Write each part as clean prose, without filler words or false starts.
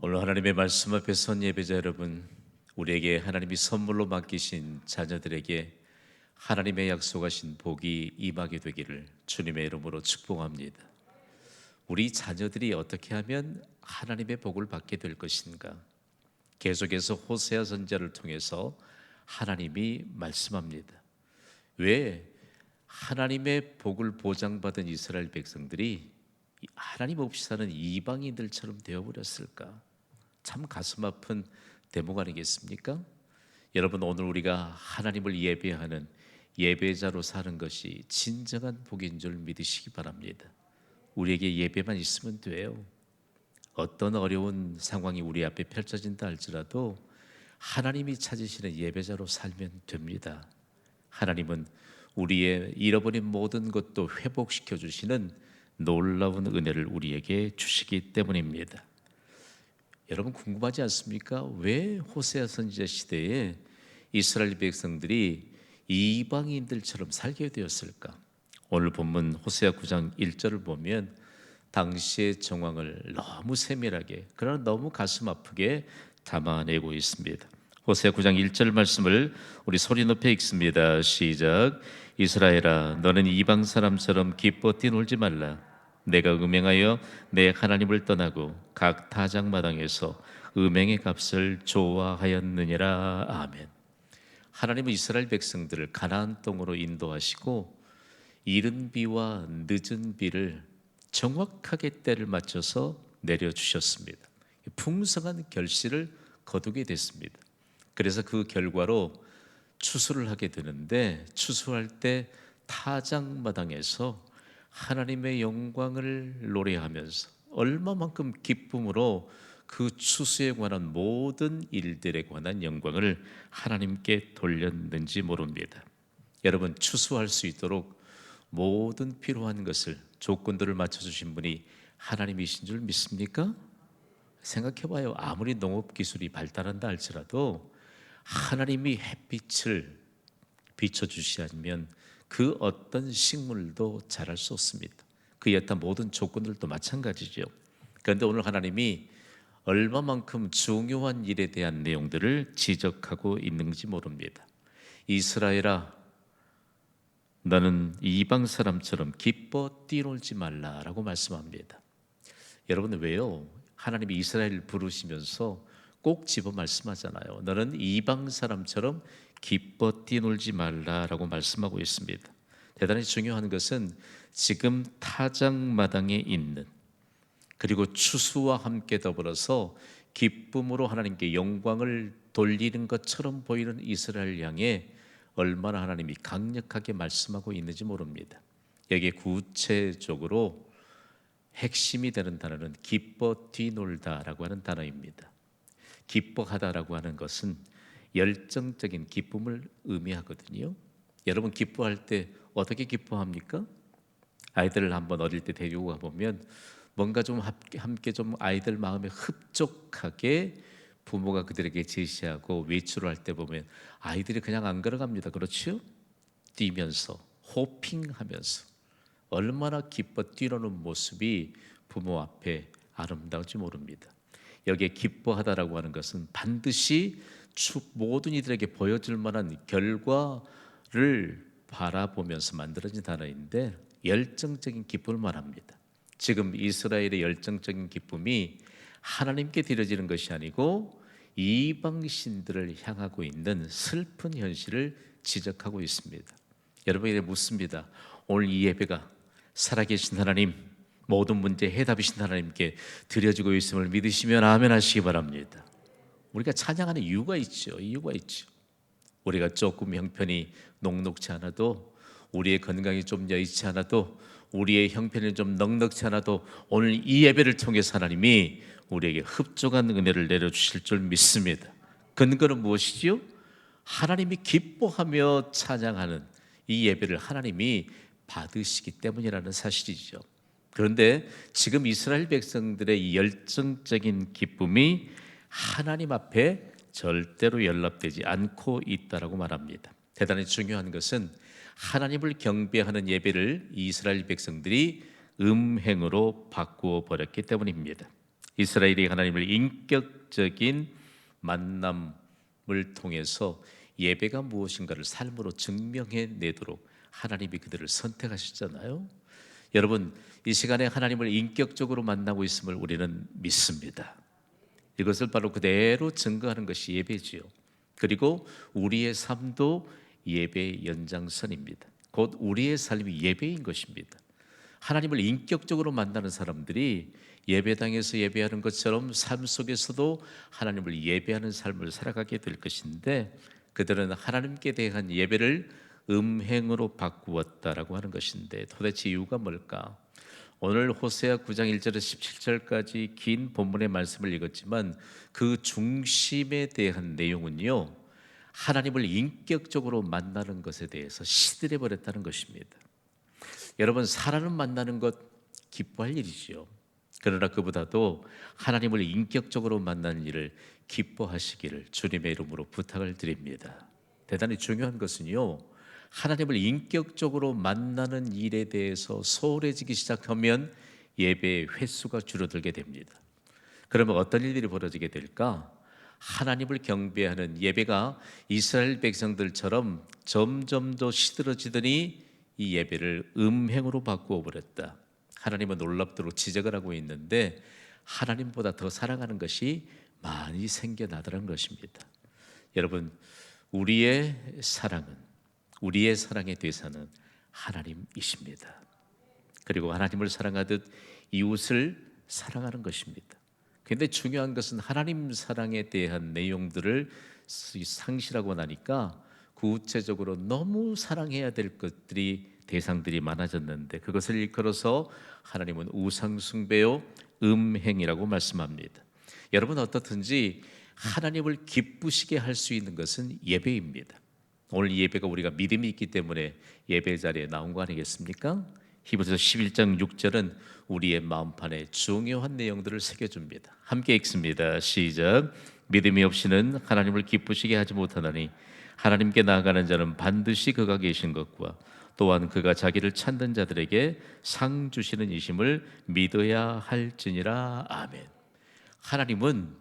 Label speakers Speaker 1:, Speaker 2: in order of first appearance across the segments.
Speaker 1: 오늘 하나님의 말씀 앞에 선 예배자 여러분, 우리에게 하나님이 선물로 맡기신 자녀들에게 하나님의 약속하신 복이 임하게 되기를 주님의 이름으로 축복합니다. 우리 자녀들이 어떻게 하면 하나님의 복을 받게 될 것인가? 계속해서 호세아 선지자를 통해서 하나님이 말씀합니다. 왜 하나님의 복을 보장받은 이스라엘 백성들이 하나님 없이 사는 이방인들처럼 되어버렸을까? 참 가슴 아픈 대목 아니겠습니까? 여러분, 오늘 우리가 하나님을 예배하는 예배자로 사는 것이 진정한 복인 줄 믿으시기 바랍니다. 우리에게 예배만 있으면 돼요. 어떤 어려운 상황이 우리 앞에 펼쳐진다 할지라도 하나님이 찾으시는 예배자로 살면 됩니다. 하나님은 우리의 잃어버린 모든 것도 회복시켜 주시는 놀라운 은혜를 우리에게 주시기 때문입니다. 여러분, 궁금하지 않습니까? 왜 호세아 선지자 시대에 이스라엘 백성들이 이방인들처럼 살게 되었을까? 오늘 본문 호세아 9장 1절을 보면 당시의 정황을 너무 세밀하게, 그러나 너무 가슴 아프게 담아내고 있습니다. 호세아 9장 1절 말씀을 우리 소리 높여 읽습니다. 시작. 이스라엘아, 너는 이방 사람처럼 기뻐 뛰놀지 말라. 내가 음행하여 내 하나님을 떠나고 각 타작마당에서 음행의 값을 좋아하였느니라. 아멘. 하나님은 이스라엘 백성들을 가나안 땅으로 인도하시고 이른 비와 늦은 비를 정확하게 때를 맞춰서 내려주셨습니다. 풍성한 결실을 거두게 됐습니다. 그래서 그 결과로 추수를 하게 되는데, 추수할 때 타작마당에서 하나님의 영광을 노래하면서 얼마만큼 기쁨으로 그 추수에 관한 모든 일들에 관한 영광을 하나님께 돌렸는지 모릅니다. 여러분, 추수할 수 있도록 모든 필요한 것을, 조건들을 맞춰주신 분이 하나님이신 줄 믿습니까? 생각해봐요. 아무리 농업기술이 발달한다 할지라도 하나님이 햇빛을 비춰주시 않으면 그 어떤 식물도 자랄 수 없습니다. 그에 어떤 모든 조건들도 마찬가지죠. 그런데 오늘 하나님이 얼마만큼 중요한 일에 대한 내용들을 지적하고 있는지 모릅니다. 이스라엘아, 너는 이방 사람처럼 기뻐 뛰놀지 말라라고 말씀합니다. 여러분, 왜요? 하나님이 이스라엘을 부르시면서 꼭 집어 말씀하잖아요. 너는 이방 사람처럼 기뻐 뛰놀지 말라라고 말씀하고 있습니다. 대단히 중요한 것은 지금 타작마당에 있는, 그리고 추수와 함께 더불어서 기쁨으로 하나님께 영광을 돌리는 것처럼 보이는 이스라엘 향해 얼마나 하나님이 강력하게 말씀하고 있는지 모릅니다. 여기에 구체적으로 핵심이 되는 단어는 기뻐 뛰놀다라고 하는 단어입니다. 기뻐하다라고 하는 것은 열정적인 기쁨을 의미하거든요. 여러분, 기뻐할 때 어떻게 기뻐합니까? 아이들을 한번 어릴 때 데리고 가보면 뭔가 좀 함께 좀 아이들 마음에 흡족하게 부모가 그들에게 제시하고 외출을 할 때 보면 아이들이 그냥 안 걸어갑니다. 그렇죠? 뛰면서 호핑하면서 얼마나 기뻐 뛰노는 모습이 부모 앞에 아름다운지 모릅니다. 여기에 기뻐하다라고 하는 것은 반드시 모든 이들에게 보여줄 만한 결과를 바라보면서 만들어진 단어인데, 열정적인 기쁨을 말합니다. 지금 이스라엘의 열정적인 기쁨이 하나님께 드려지는 것이 아니고 이방신들을 향하고 있는 슬픈 현실을 지적하고 있습니다. 여러분에게 묻습니다. 오늘 이 예배가 살아계신 하나님, 모든 문제 해답이신 하나님께 드려지고 있음을 믿으시면 아멘 하시기 바랍니다. 우리가 찬양하는 이유가 있죠. 이유가 있죠. 우리가 조금 형편이 녹록지 않아도, 우리의 건강이 좀 여의치 않아도, 우리의 형편이 좀 넉넉지 않아도 오늘 이 예배를 통해서 하나님이 우리에게 흡족한 은혜를 내려주실 줄 믿습니다. 근거는 무엇이지요? 하나님이 기뻐하며 찬양하는 이 예배를 하나님이 받으시기 때문이라는 사실이죠. 그런데 지금 이스라엘 백성들의 이 열정적인 기쁨이 하나님 앞에 절대로 연락되지 않고 있다라고 말합니다. 대단히 중요한 것은 하나님을 경배하는 예배를 이스라엘 백성들이 음행으로 바꾸어 버렸기 때문입니다. 이스라엘이 하나님을 인격적인 만남을 통해서 예배가 무엇인가를 삶으로 증명해 내도록 하나님이 그들을 선택하셨잖아요. 여러분, 이 시간에 하나님을 인격적으로 만나고 있음을 우리는 믿습니다. 이것을 바로 그대로 증거하는 것이 예배지요. 그리고 우리의 삶도 예배의 연장선입니다. 곧 우리의 삶이 예배인 것입니다. 하나님을 인격적으로 만나는 사람들이 예배당에서 예배하는 것처럼 삶 속에서도 하나님을 예배하는 삶을 살아가게 될 것인데, 그들은 하나님께 대한 예배를 음행으로 바꾸었다라고 하는 것인데, 도대체 이유가 뭘까? 오늘 호세아 9장 1절에서 17절까지 긴 본문의 말씀을 읽었지만 그 중심에 대한 내용은요, 하나님을 인격적으로 만나는 것에 대해서 시들해 버렸다는 것입니다. 여러분, 사람을 만나는 것 기뻐할 일이지요. 그러나 그보다도 하나님을 인격적으로 만나는 일을 기뻐하시기를 주님의 이름으로 부탁을 드립니다. 대단히 중요한 것은요, 하나님을 인격적으로 만나는 일에 대해서 소홀해지기 시작하면 예배의 횟수가 줄어들게 됩니다. 그러면 어떤 일들이 벌어지게 될까? 하나님을 경배하는 예배가 이스라엘 백성들처럼 점점 더 시들어지더니 이 예배를 음행으로 바꾸어 버렸다. 하나님은 놀랍도록 지적을 하고 있는데 하나님보다 더 사랑하는 것이 많이 생겨나더라는 것입니다. 여러분, 우리의 사랑의 대상은 하나님이십니다. 그리고 하나님을 사랑하듯 이웃을 사랑하는 것입니다. 그런데 중요한 것은 하나님 사랑에 대한 내용들을 상실하고 나니까 구체적으로 너무 사랑해야 될 것들이 대상들이 많아졌는데, 그것을 일컬어서 하나님은 우상 숭배요 음행이라고 말씀합니다. 여러분, 어떻든지 하나님을 기쁘시게 할 수 있는 것은 예배입니다. 오늘 예배가 우리가 믿음이 있기 때문에 예배 자리에 나온 거 아니겠습니까? 히브리서 11장 6절은 우리의 마음판에 중요한 내용들을 새겨줍니다. 함께 읽습니다. 시작. 믿음이 없이는 하나님을 기쁘시게 하지 못하나니 하나님께 나아가는 자는 반드시 그가 계신 것과 또한 그가 자기를 찾는 자들에게 상 주시는 이심을 믿어야 할지니라. 아멘. 하나님은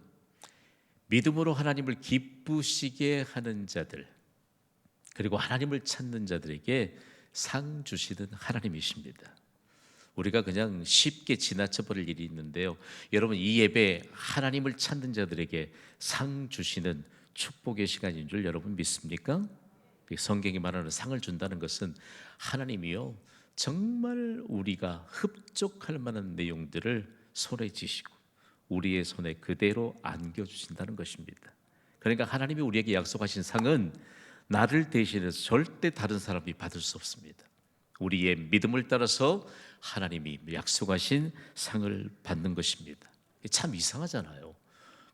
Speaker 1: 믿음으로 하나님을 기쁘시게 하는 자들, 그리고 하나님을 찾는 자들에게 상 주시는 하나님이십니다. 우리가 그냥 쉽게 지나쳐 버릴 일이 있는데요, 여러분, 이 예배 하나님을 찾는 자들에게 상 주시는 축복의 시간인 줄 여러분 믿습니까? 성경이 말하는 상을 준다는 것은 하나님이요, 정말 우리가 흡족할 만한 내용들을 손에 쥐시고 우리의 손에 그대로 안겨주신다는 것입니다. 그러니까 하나님이 우리에게 약속하신 상은 나를 대신해서 절대 다른 사람이 받을 수 없습니다. 우리의 믿음을 따라서 하나님이 약속하신 상을 받는 것입니다. 참 이상하잖아요.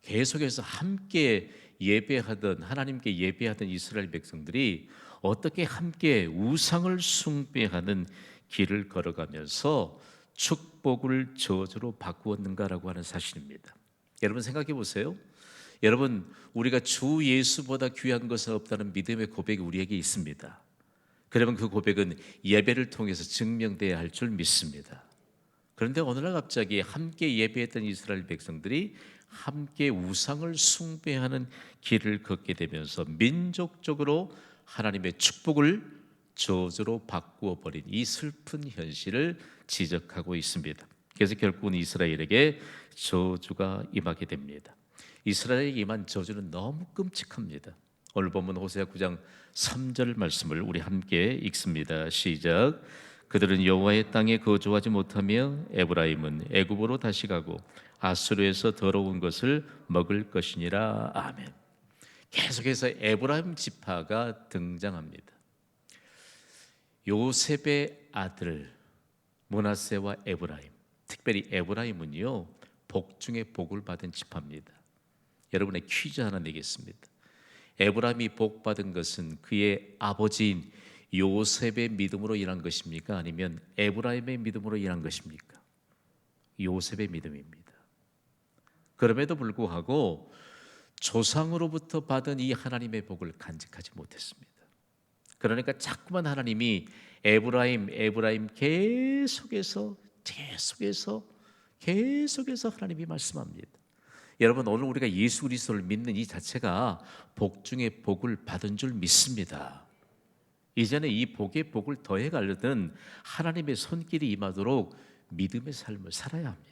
Speaker 1: 계속해서 함께 예배하던, 하나님께 예배하던 이스라엘 백성들이 어떻게 함께 우상을 숭배하는 길을 걸어가면서 축복을 저주로 바꾸었는가라고 하는 사실입니다. 여러분, 생각해 보세요. 여러분, 우리가 주 예수보다 귀한 것은 없다는 믿음의 고백이 우리에게 있습니다. 그러면 그 고백은 예배를 통해서 증명돼야 할 줄 믿습니다. 그런데 어느 날 갑자기 함께 예배했던 이스라엘 백성들이 함께 우상을 숭배하는 길을 걷게 되면서 민족적으로 하나님의 축복을 저주로 바꾸어 버린 이 슬픈 현실을 지적하고 있습니다. 그래서 결국은 이스라엘에게 저주가 임하게 됩니다. 이스라엘에게 임한 저주는 너무 끔찍합니다. 오늘 본문 호세아 9장 3절 말씀을 우리 함께 읽습니다. 시작. 그들은 여호와의 땅에 거주하지 못하며 에브라임은 애굽으로 다시 가고 아수르에서 더러운 것을 먹을 것이니라. 아멘. 계속해서 에브라임 지파가 등장합니다. 요셉의 아들 므낫세와 에브라임, 특별히 에브라임은요, 복 중에 복을 받은 지파입니다. 여러분의 퀴즈 하나 내겠습니다. 에브라임이 복 받은 것은 그의 아버지인 요셉의 믿음으로 인한 것입니까? 아니면 에브라임의 믿음으로 인한 것입니까? 요셉의 믿음입니다. 그럼에도 불구하고 조상으로부터 받은 이 하나님의 복을 간직하지 못했습니다. 그러니까 자꾸만 하나님이 에브라임 계속해서 계속해서 하나님이 말씀합니다. 여러분, 오늘 우리가 예수 그리스도를 믿는 이 자체가 복 중에 복을 받은 줄 믿습니다. 이제는 이 복에 복을 더해 가려던 하나님의 손길이 임하도록 믿음의 삶을 살아야 합니다.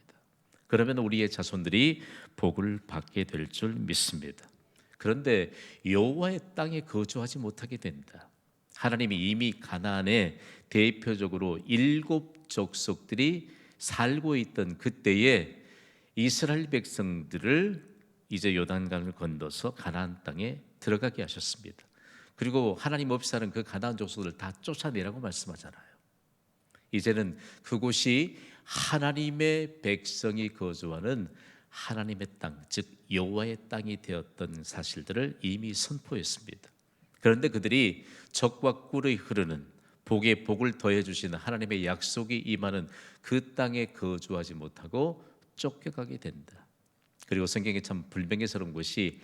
Speaker 1: 그러면 우리의 자손들이 복을 받게 될 줄 믿습니다. 그런데 여호와의 땅에 거주하지 못하게 된다. 하나님이 이미 가나안에 대표적으로 7족속들이 살고 있던 그때에 이스라엘 백성들을 이제 요단강을 건너서 가나안 땅에 들어가게 하셨습니다. 그리고 하나님 없이 사는 그 가나안 족속을 다 쫓아내라고 말씀하잖아요. 이제는 그곳이 하나님의 백성이 거주하는 하나님의 땅, 즉 여호와의 땅이 되었던 사실들을 이미 선포했습니다. 그런데 그들이 적과 꿀이 흐르는 복에 복을 더해 주시는 하나님의 약속이 임하는 그 땅에 거주하지 못하고 쫓겨가게 된다. 그리고 성경에 참 불명예스러운 것이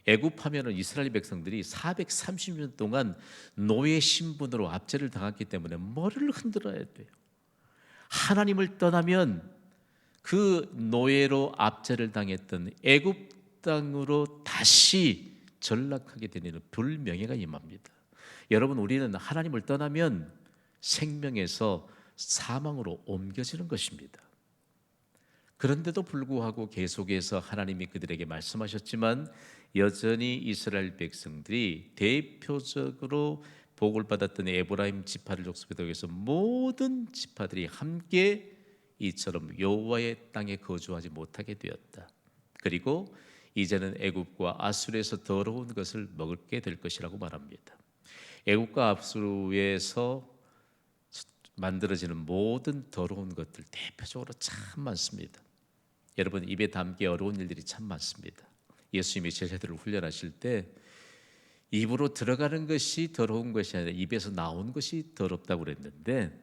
Speaker 1: 애굽하면은 이스라엘 백성들이 430년 동안 노예 신분으로 압제를 당했기 때문에 머리를 흔들어야 돼요. 하나님을 떠나면 그 노예로 압제를 당했던 애굽 땅으로 다시 전락하게 되는 불명예가 임합니다. 여러분, 우리는 하나님을 떠나면 생명에서 사망으로 옮겨지는 것입니다. 그런데도 불구하고 계속해서 하나님이 그들에게 말씀하셨지만 여전히 이스라엘 백성들이 대표적으로 복을 받았던 에브라임 지파를 족속에 위해서 모든 지파들이 함께 이처럼 여호와의 땅에 거주하지 못하게 되었다. 그리고 이제는 애굽과 아수르에서 더러운 것을 먹게 될 것이라고 말합니다. 애굽과 아수르에서 만들어지는 모든 더러운 것들 대표적으로 참 많습니다. 여러분, 입에 담기 어려운 일들이 참 많습니다. 예수님이 제자들을 훈련하실 때 입으로 들어가는 것이 더러운 것이 아니라 입에서 나온 것이 더럽다고 그랬는데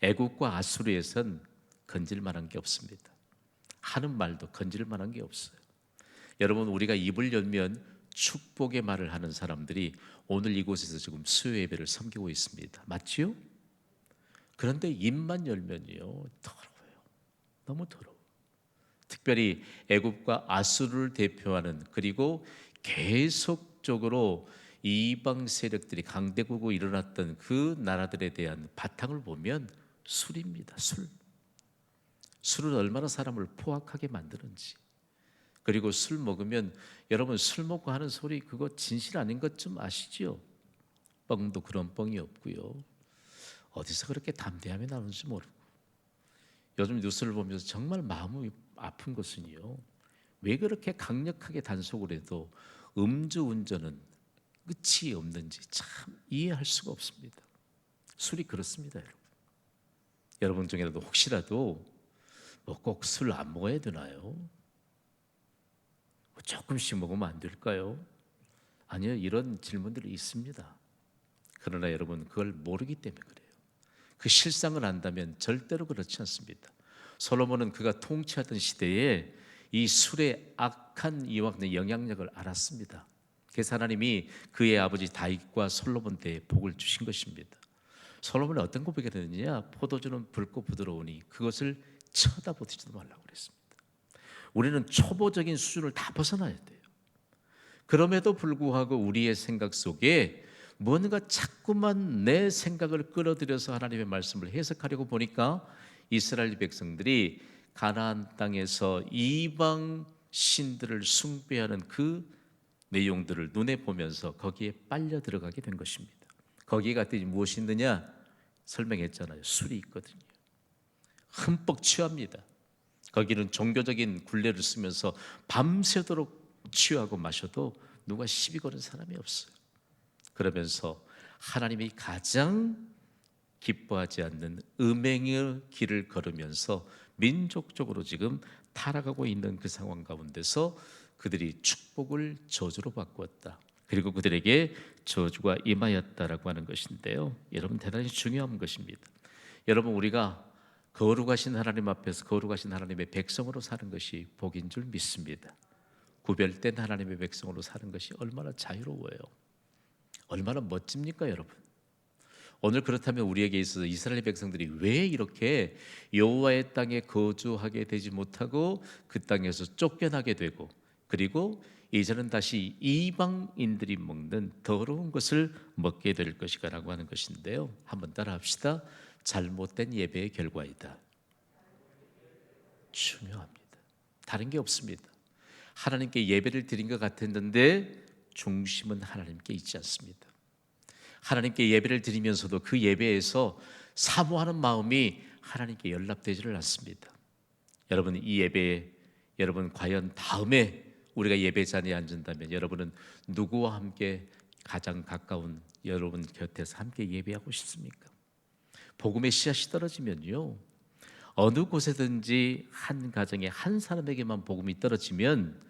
Speaker 1: 애국과 아수르에선 건질 만한 게 없습니다. 하는 말도 건질 만한 게 없어요. 여러분, 우리가 입을 열면 축복의 말을 하는 사람들이 오늘 이곳에서 지금 수요 예배를 섬기고 있습니다. 맞지요? 그런데 입만 열면요, 더러워요. 너무 더러워. 특별히 애굽과 아수르를 대표하는, 그리고 계속적으로 이방 세력들이 강대국으로 일어났던 그 나라들에 대한 바탕을 보면 술입니다. 술은 얼마나 사람을 포악하게 만드는지. 그리고 술 먹으면, 여러분, 술 먹고 하는 소리 그거 진실 아닌 것 좀 아시죠? 뻥도 그런 뻥이 없고요. 어디서 그렇게 담대함이 나오는지 모르고. 요즘 뉴스를 보면서 정말 마음이 아픈 것은요, 왜 그렇게 강력하게 단속을 해도 음주운전은 끝이 없는지 참 이해할 수가 없습니다. 술이 그렇습니다, 여러분. 여러분 중에라도 혹시라도 뭐 꼭 술 안 먹어야 되나요? 조금씩 먹으면 안 될까요? 아니요, 이런 질문들이 있습니다. 그러나 여러분, 그걸 모르기 때문에 그래요. 그 실상을 안다면 절대로 그렇지 않습니다. 솔로몬은 그가 통치하던 시대에 이 술의 악한 이와 영향력을 알았습니다. 그래서 하나님이 그의 아버지 다윗과 솔로몬 때에 복을 주신 것입니다. 솔로몬이 어떤 고백이 했느냐? 포도주는 붉고 부드러우니 그것을 쳐다보지도 말라고 그랬습니다. 우리는 초보적인 수준을 다 벗어나야 돼요. 그럼에도 불구하고 우리의 생각 속에 뭔가 자꾸만 내 생각을 끌어들여서 하나님의 말씀을 해석하려고 보니까 이스라엘 백성들이 가나안 땅에서 이방 신들을 숭배하는 그 내용들을 눈에 보면서 거기에 빨려 들어가게 된 것입니다. 거기에 갔더니 무엇이 있느냐? 설명했잖아요. 술이 있거든요. 흠뻑 취합니다. 거기는 종교적인 굴레를 쓰면서 밤새도록 취하고 마셔도 누가 시비 거는 사람이 없어요. 그러면서 하나님이 가장 기뻐하지 않는 음행의 길을 걸으면서 민족적으로 지금 타락하고 있는 그 상황 가운데서 그들이 축복을 저주로 바꾸었다. 그리고 그들에게 저주가 임하였다라고 하는 것인데요, 여러분, 대단히 중요한 것입니다. 여러분, 우리가 거룩하신 하나님 앞에서 거룩하신 하나님의 백성으로 사는 것이 복인 줄 믿습니다. 구별된 하나님의 백성으로 사는 것이 얼마나 자유로워요. 얼마나 멋집니까, 여러분? 오늘 그렇다면 우리에게 있어서 이스라엘 백성들이 왜 이렇게 여호와의 땅에 거주하게 되지 못하고 그 땅에서 쫓겨나게 되고, 그리고 이제는 다시 이방인들이 먹는 더러운 것을 먹게 될 것이라고 하는 것인데요. 한번 따라합시다. 잘못된 예배의 결과이다. 중요합니다. 다른 게 없습니다. 하나님께 예배를 드린 것 같았는데 중심은 하나님께 있지 않습니다. 하나님께 예배를 드리면서도 그 예배에서 사모하는 마음이 하나님께 연락되지를 않습니다. 여러분, 이 예배에 여러분 과연 다음에 우리가 예배 자리에 앉는다면 여러분은 누구와 함께 가장 가까운 여러분 곁에서 함께 예배하고 싶습니까? 복음의 씨앗이 떨어지면요, 어느 곳에든지 한 가정에 한 사람에게만 복음이 떨어지면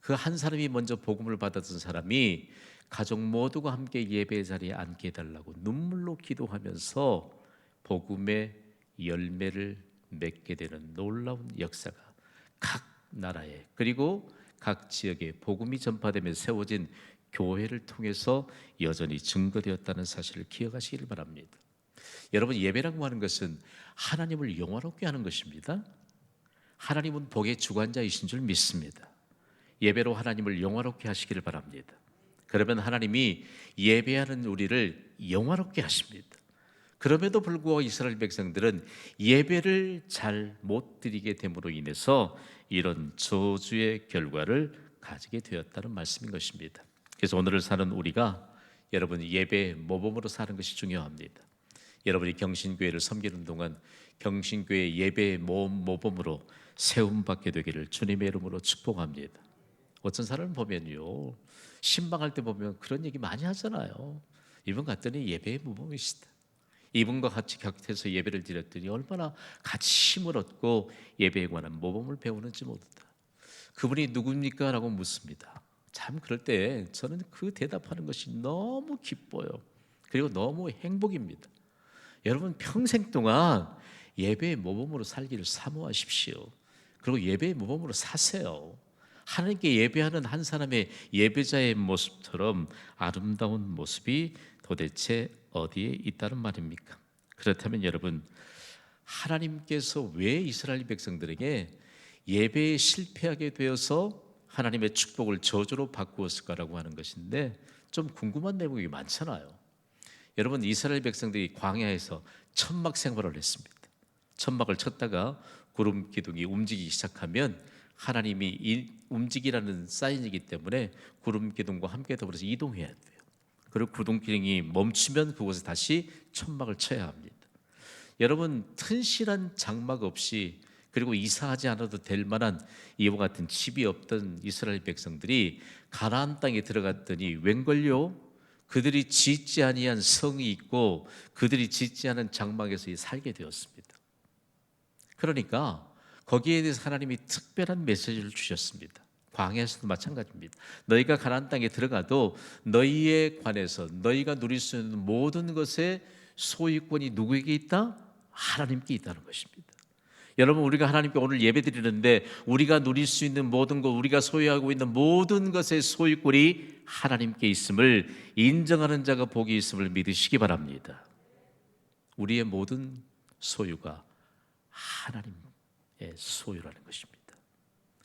Speaker 1: 그 한 사람이 먼저 복음을 받았던 사람이 가족 모두가 함께 예배 자리에 앉게 해달라고 눈물로 기도하면서 복음의 열매를 맺게 되는 놀라운 역사가 각 나라에, 그리고 각 지역에 복음이 전파되며 세워진 교회를 통해서 여전히 증거되었다는 사실을 기억하시기를 바랍니다. 여러분, 예배라고 하는 것은 하나님을 영화롭게 하는 것입니다. 하나님은 복의 주관자이신 줄 믿습니다. 예배로 하나님을 영화롭게 하시기를 바랍니다. 그러면 하나님이 예배하는 우리를 영화롭게 하십니다. 그럼에도 불구하고 이스라엘 백성들은 예배를 잘 못 드리게 됨으로 인해서 이런 저주의 결과를 가지게 되었다는 말씀인 것입니다. 그래서 오늘을 사는 우리가 여러분 예배 모범으로 사는 것이 중요합니다. 여러분이 경신교회를 섬기는 동안 경신교회 예배 모범으로 세움받게 되기를 주님의 이름으로 축복합니다. 어떤 사람을 보면요, 신방할 때 보면 그런 얘기 많이 하잖아요. 이분 갔더니 예배의 모범이시다. 이분과 같이 곁에서 예배를 드렸더니 얼마나 같이 힘을 얻고 예배에 관한 모범을 배우는지 모르다. 그분이 누굽니까? 라고 묻습니다. 참 그럴 때 저는 그 대답하는 것이 너무 기뻐요. 그리고 너무 행복입니다. 여러분, 평생 동안 예배의 모범으로 살기를 사모하십시오. 그리고 예배의 모범으로 사세요. 하나님께 예배하는 한 사람의 예배자의 모습처럼 아름다운 모습이 도대체 어디에 있다는 말입니까? 그렇다면 여러분, 하나님께서 왜 이스라엘 백성들에게 예배에 실패하게 되어서 하나님의 축복을 저주로 바꾸었을까라고 하는 것인데, 좀 궁금한 내용이 많잖아요. 여러분, 이스라엘 백성들이 광야에서 천막 생활을 했습니다. 천막을 쳤다가 구름 기둥이 움직이기 시작하면 하나님이 움직이라는 사인이기 때문에 구름 기둥과 함께 더불어서 이동해야 돼요. 그리고 구름 기둥이 멈추면 그곳에 다시 천막을 쳐야 합니다. 여러분, 튼실한 장막 없이, 그리고 이사하지 않아도 될 만한 이와 같은 집이 없던 이스라엘 백성들이 가나안 땅에 들어갔더니 웬걸요? 그들이 짓지 아니한 성이 있고 그들이 짓지 않은 장막에서 살게 되었습니다. 그러니까 거기에 대해서 하나님이 특별한 메시지를 주셨습니다. 광야에서도 마찬가지입니다. 너희가 가나안 땅에 들어가도 너희에 관해서 너희가 누릴 수 있는 모든 것의 소유권이 누구에게 있다? 하나님께 있다는 것입니다. 여러분, 우리가 하나님께 오늘 예배드리는데 우리가 누릴 수 있는 모든 것, 우리가 소유하고 있는 모든 것의 소유권이 하나님께 있음을 인정하는 자가 복이 있음을 믿으시기 바랍니다. 우리의 모든 소유가 하나님의 소유라는 것입니다.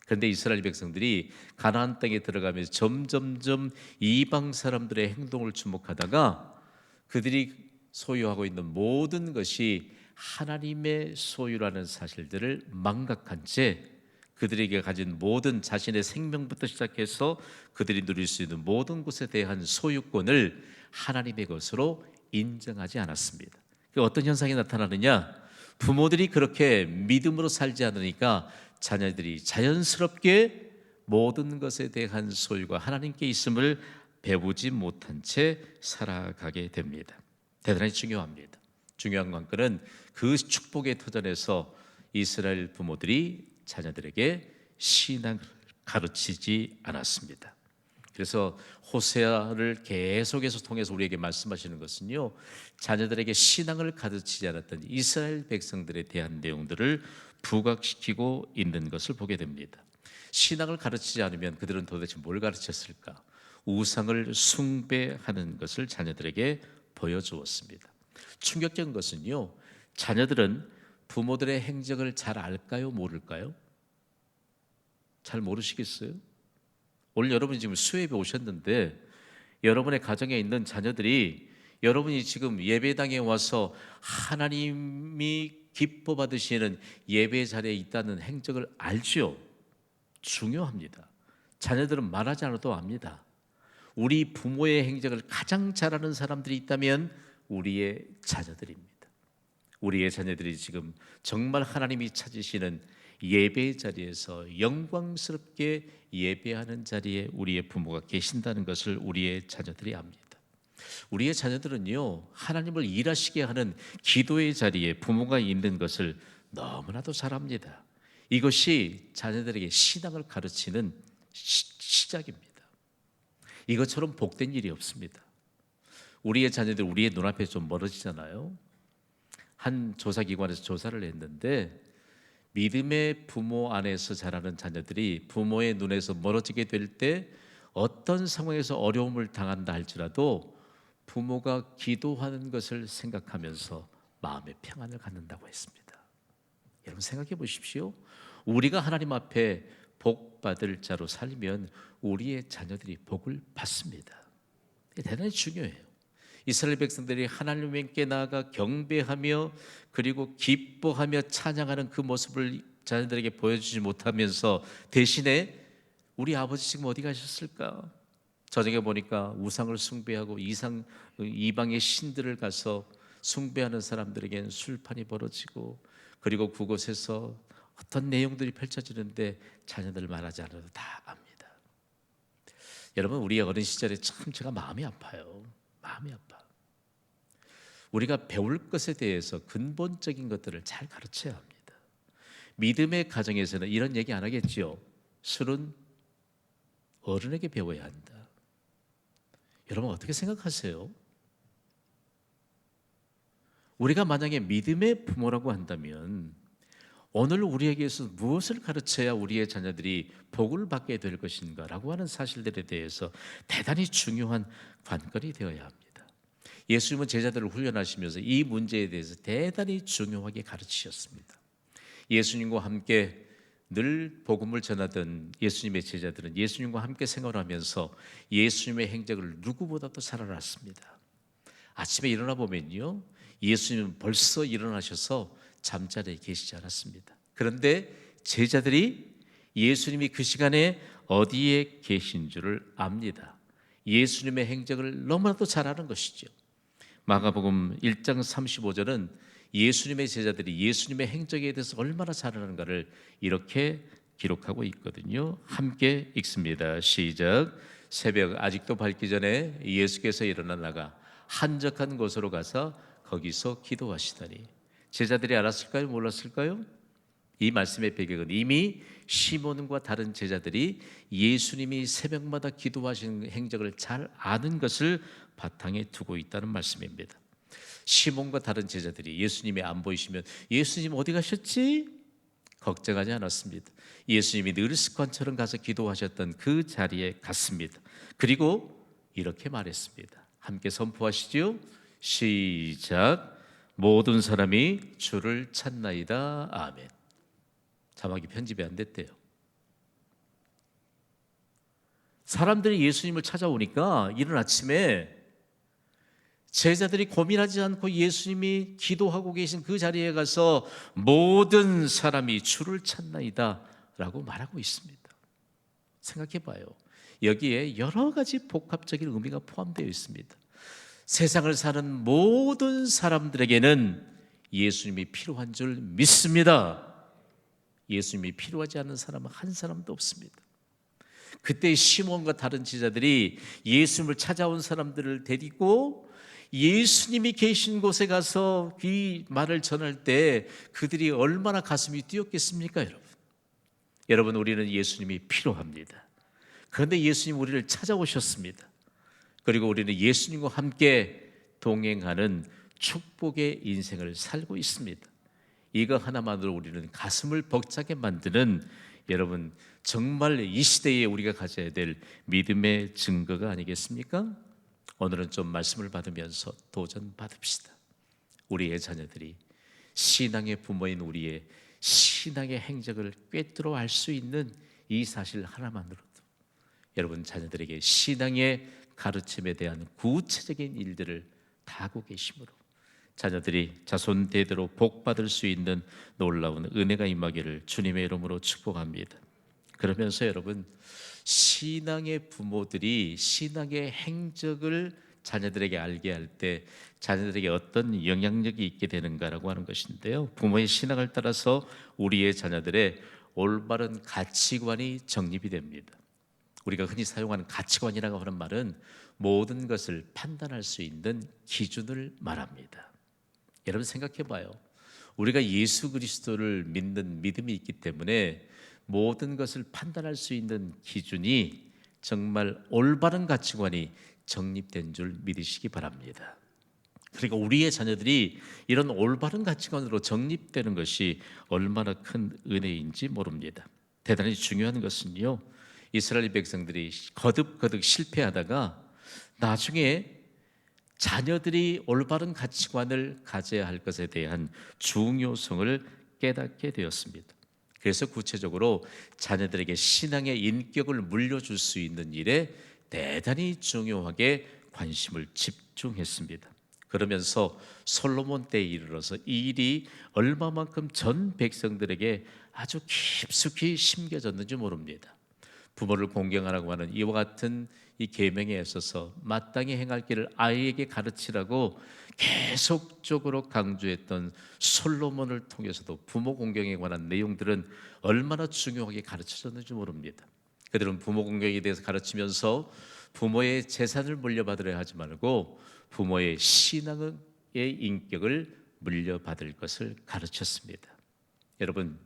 Speaker 1: 그런데 이스라엘 백성들이 가나안 땅에 들어가면서 점점점 이방 사람들의 행동을 주목하다가 그들이 소유하고 있는 모든 것이 하나님의 소유라는 사실들을 망각한 채 그들에게 가진 모든 자신의 생명부터 시작해서 그들이 누릴 수 있는 모든 것에 대한 소유권을 하나님의 것으로 인정하지 않았습니다. 어떤 현상이 나타나느냐? 부모들이 그렇게 믿음으로 살지 않으니까 자녀들이 자연스럽게 모든 것에 대한 소유가 하나님께 있음을 배우지 못한 채 살아가게 됩니다. 대단히 중요합니다. 중요한 관건은 그 축복의 터전에서 이스라엘 부모들이 자녀들에게 신앙을 가르치지 않았습니다. 그래서 호세아를 계속해서 통해서 우리에게 말씀하시는 것은요, 자녀들에게 신앙을 가르치지 않았던 이스라엘 백성들에 대한 내용들을 부각시키고 있는 것을 보게 됩니다. 신앙을 가르치지 않으면 그들은 도대체 뭘 가르쳤을까? 우상을 숭배하는 것을 자녀들에게 보여주었습니다. 충격적인 것은요, 자녀들은 부모들의 행적을 잘 알까요, 모를까요? 잘 모르시겠어요? 오늘 여러분이 지금 수협에 오셨는데 여러분의 가정에 있는 자녀들이 여러분이 지금 예배당에 와서 하나님이 기뻐 받으시는 예배 자리에 있다는 행적을 알죠? 중요합니다. 자녀들은 말하지 않아도 압니다. 우리 부모의 행적을 가장 잘 아는 사람들이 있다면 우리의 자녀들입니다. 우리의 자녀들이 지금 정말 하나님이 찾으시는 예배 자리에서 영광스럽게 예배하는 자리에 우리의 부모가 계신다는 것을 우리의 자녀들이 압니다. 우리의 자녀들은요, 하나님을 일하시게 하는 기도의 자리에 부모가 있는 것을 너무나도 잘 압니다. 이것이 자녀들에게 신앙을 가르치는 시작입니다. 이것처럼 복된 일이 없습니다. 우리의 자녀들 우리의 눈앞에 좀 멀어지잖아요. 한 조사기관에서 조사를 했는데 믿음의 부모 안에서 자라는 자녀들이 부모의 눈에서 멀어지게 될 때 어떤 상황에서 어려움을 당한다 할지라도 부모가 기도하는 것을 생각하면서 마음의 평안을 갖는다고 했습니다. 여러분 생각해 보십시오. 우리가 하나님 앞에 복 받을 자로 살면 우리의 자녀들이 복을 받습니다. 대단히 중요해요. 이스라엘 백성들이 하나님께 나아가 경배하며 그리고 기뻐하며 찬양하는 그 모습을 자녀들에게 보여주지 못하면서 대신에 우리 아버지 지금 어디 가셨을까? 저녁에 보니까 우상을 숭배하고 이방의 신들을 가서 숭배하는 사람들에게는 술판이 벌어지고 그리고 그곳에서 어떤 내용들이 펼쳐지는데 자녀들 말하지 않아도 다 압니다. 여러분 우리의 어린 시절에 참 제가 마음이 아파요. 마음이 아파. 우리가 배울 것에 대해서 근본적인 것들을 잘 가르쳐야 합니다. 믿음의 가정에서는 이런 얘기 안 하겠지요. 술은 어른에게 배워야 한다. 여러분 어떻게 생각하세요? 우리가 만약에 믿음의 부모라고 한다면 오늘 우리에게서 무엇을 가르쳐야 우리의 자녀들이 복을 받게 될 것인가 라고 하는 사실들에 대해서 대단히 중요한 관건이 되어야 합니다. 예수님은 제자들을 훈련하시면서 이 문제에 대해서 대단히 중요하게 가르치셨습니다. 예수님과 함께 늘 복음을 전하던 예수님의 제자들은 예수님과 함께 생활하면서 예수님의 행적을 누구보다도 잘 알았습니다. 아침에 일어나 보면요, 예수님은 벌써 일어나셔서 잠자리에 계시지 않았습니다. 그런데 제자들이 예수님이 그 시간에 어디에 계신 줄을 압니다. 예수님의 행적을 너무나도 잘 아는 것이죠. 마가복음 1장 35절은 예수님의 제자들이 예수님의 행적에 대해서 얼마나 잘 아는가를 이렇게 기록하고 있거든요. 함께 읽습니다. 시작. 새벽 아직도 밝기 전에 예수께서 일어나 나가 한적한 곳으로 가서 거기서 기도하시더니 제자들이 알았을까요? 몰랐을까요? 이 말씀의 배경은 이미 시몬과 다른 제자들이 예수님이 새벽마다 기도하시는 행적을 잘 아는 것을 바탕에 두고 있다는 말씀입니다. 시몬과 다른 제자들이 예수님이 안 보이시면 예수님 어디 가셨지? 걱정하지 않았습니다. 예수님이 늘 습관처럼 가서 기도하셨던 그 자리에 갔습니다. 그리고 이렇게 말했습니다. 함께 선포하시죠. 시작. 모든 사람이 주를 찾나이다. 아멘. 자막이 편집이 안 됐대요. 사람들이 예수님을 찾아오니까 이른 아침에 제자들이 고민하지 않고 예수님이 기도하고 계신 그 자리에 가서 모든 사람이 주를 찾나이다 라고 말하고 있습니다. 생각해 봐요. 여기에 여러 가지 복합적인 의미가 포함되어 있습니다. 세상을 사는 모든 사람들에게는 예수님이 필요한 줄 믿습니다. 예수님이 필요하지 않은 사람은 한 사람도 없습니다. 그때 시몬과 다른 제자들이 예수님을 찾아온 사람들을 데리고 예수님이 계신 곳에 가서 이 말을 전할 때 그들이 얼마나 가슴이 뛰었겠습니까, 여러분? 여러분, 우리는 예수님이 필요합니다. 그런데 예수님 우리를 찾아오셨습니다. 그리고 우리는 예수님과 함께 동행하는 축복의 인생을 살고 있습니다. 이거 하나만으로 우리는 가슴을 벅차게 만드는 여러분 정말 이 시대에 우리가 가져야 될 믿음의 증거가 아니겠습니까? 오늘은 좀 말씀을 받으면서 도전 받읍시다. 우리의 자녀들이 신앙의 부모인 우리의 신앙의 행적을 꿰뚫어 알 수 있는 이 사실 하나만으로도 여러분 자녀들에게 신앙의 가르침에 대한 구체적인 일들을 다 하고 계시므로 자녀들이 자손 대대로 복 받을 수 있는 놀라운 은혜가 임하기를 주님의 이름으로 축복합니다. 그러면서 여러분 신앙의 부모들이 신앙의 행적을 자녀들에게 알게 할 때 자녀들에게 어떤 영향력이 있게 되는가라고 하는 것인데요. 부모의 신앙을 따라서 우리의 자녀들의 올바른 가치관이 정립이 됩니다. 우리가 흔히 사용하는 가치관이라고 하는 말은 모든 것을 판단할 수 있는 기준을 말합니다. 여러분 생각해 봐요. 우리가 예수 그리스도를 믿는 믿음이 있기 때문에 모든 것을 판단할 수 있는 기준이 정말 올바른 가치관이 정립된 줄 믿으시기 바랍니다. 그러니까 우리의 자녀들이 이런 올바른 가치관으로 정립되는 것이 얼마나 큰 은혜인지 모릅니다. 대단히 중요한 것은요, 이스라엘 백성들이 거듭거듭 실패하다가 나중에 자녀들이 올바른 가치관을 가져야 할 것에 대한 중요성을 깨닫게 되었습니다. 그래서 구체적으로 자녀들에게 신앙의 인격을 물려줄 수 있는 일에 대단히 중요하게 관심을 집중했습니다. 그러면서 솔로몬 때에 이르러서 이 일이 얼마만큼 전 백성들에게 아주 깊숙이 심겨졌는지 모릅니다. 부모를 공경하라고 하는 이와 같은 이 계명에 있어서 마땅히 행할 길을 아이에게 가르치라고 계속적으로 강조했던 솔로몬을 통해서도 부모 공경에 관한 내용들은 얼마나 중요하게 가르쳐졌는지 모릅니다. 그들은 부모 공경에 대해서 가르치면서 부모의 재산을 물려받으려 하지 말고 부모의 신앙의 인격을 물려받을 것을 가르쳤습니다. 여러분,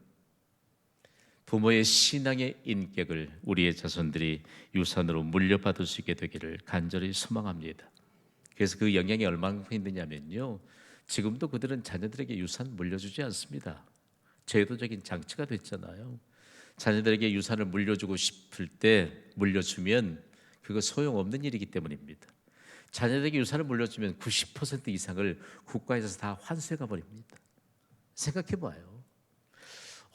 Speaker 1: 부모의 신앙의 인격을 우리의 자손들이 유산으로 물려받을 수 있게 되기를 간절히 소망합니다. 그래서 그 영향이 얼마나 있느냐면요, 지금도 그들은 자녀들에게 유산 물려주지 않습니다. 제도적인 장치가 됐잖아요. 자녀들에게 유산을 물려주고 싶을 때 물려주면 그거 소용없는 일이기 때문입니다. 자녀들에게 유산을 물려주면 90% 이상을 국가에서 다 환수해가 버립니다. 생각해 봐요.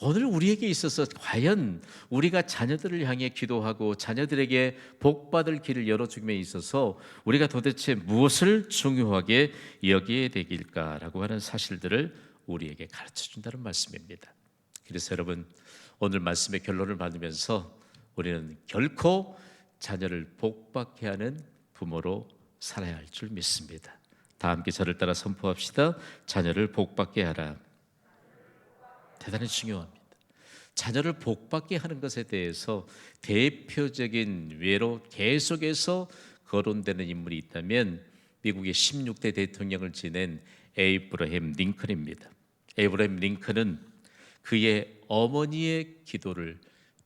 Speaker 1: 오늘 우리에게 있어서 과연 우리가 자녀들을 향해 기도하고 자녀들에게 복받을 길을 열어주기에 있어서 우리가 도대체 무엇을 중요하게 여기에 되길까라고 하는 사실들을 우리에게 가르쳐준다는 말씀입니다. 그래서 여러분 오늘 말씀의 결론을 받으면서 우리는 결코 자녀를 복받게 하는 부모로 살아야 할 줄 믿습니다. 다 함께 저를 따라 선포합시다. 자녀를 복받게 하라. 대단히 중요합니다. 자녀를 복받게 하는 것에 대해서 대표적인 예로 계속해서 거론되는 인물이 있다면 미국의 16대 대통령을 지낸 에이브러햄 링컨입니다. 에이브러햄 링컨은 그의 어머니의 기도를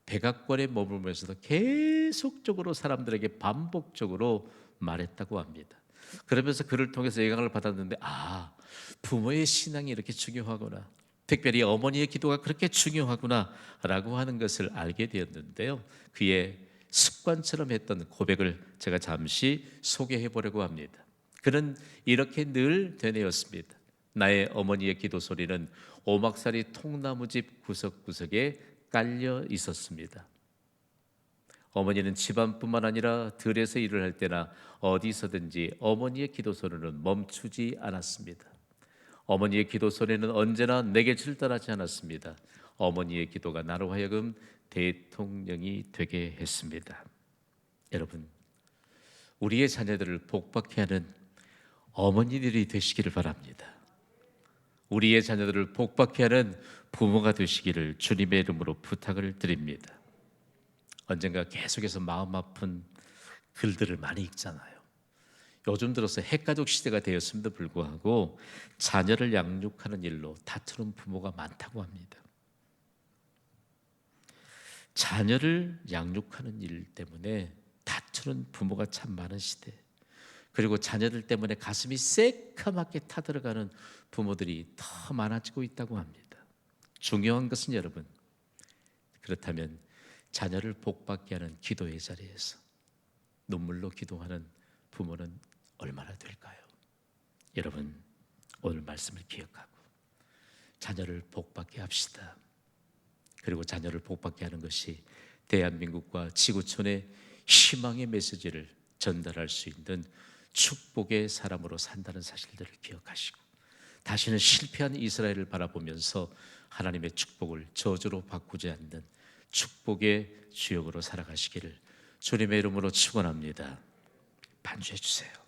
Speaker 1: 백악관에 머물면서도 계속적으로 사람들에게 반복적으로 말했다고 합니다. 그러면서 그를 통해서 영향을 받았는데 부모의 신앙이 이렇게 중요하구나, 특별히 어머니의 기도가 그렇게 중요하구나라고 하는 것을 알게 되었는데요. 그의 습관처럼 했던 고백을 제가 잠시 소개해 보려고 합니다. 그는 이렇게 늘 되뇌었습니다. 나의 어머니의 기도 소리는 오막살이 통나무집 구석구석에 깔려 있었습니다. 어머니는 집안뿐만 아니라 들에서 일을 할 때나 어디서든지 어머니의 기도 소리는 멈추지 않았습니다. 어머니의 기도 소리는 언제나 내게 출달하지 않았습니다. 어머니의 기도가 나로 하여금 대통령이 되게 했습니다. 여러분, 우리의 자녀들을 복받게 하는 어머니들이 되시기를 바랍니다. 우리의 자녀들을 복받게 하는 부모가 되시기를 주님의 이름으로 부탁을 드립니다. 언젠가 계속해서 마음 아픈 글들을 많이 읽잖아요. 요즘 들어서 핵가족 시대가 되었음에도 불구하고 자녀를 양육하는 일로 다투는 부모가 많다고 합니다. 자녀를 양육하는 일 때문에 다투는 부모가 참 많은 시대, 그리고 자녀들 때문에 가슴이 새카맣게 타들어가는 부모들이 더 많아지고 있다고 합니다. 중요한 것은 여러분, 그렇다면 자녀를 복받게 하는 기도의 자리에서 눈물로 기도하는 부모는 얼마나 될까요? 여러분, 오늘 말씀을 기억하고 자녀를 복받게 합시다. 그리고 자녀를 복받게 하는 것이 대한민국과 지구촌의 희망의 메시지를 전달할 수 있는 축복의 사람으로 산다는 사실들을 기억하시고, 다시는 실패한 이스라엘을 바라보면서 하나님의 축복을 저주로 바꾸지 않는 축복의 주역으로 살아가시기를 주님의 이름으로 축원합니다. 반주해 주세요.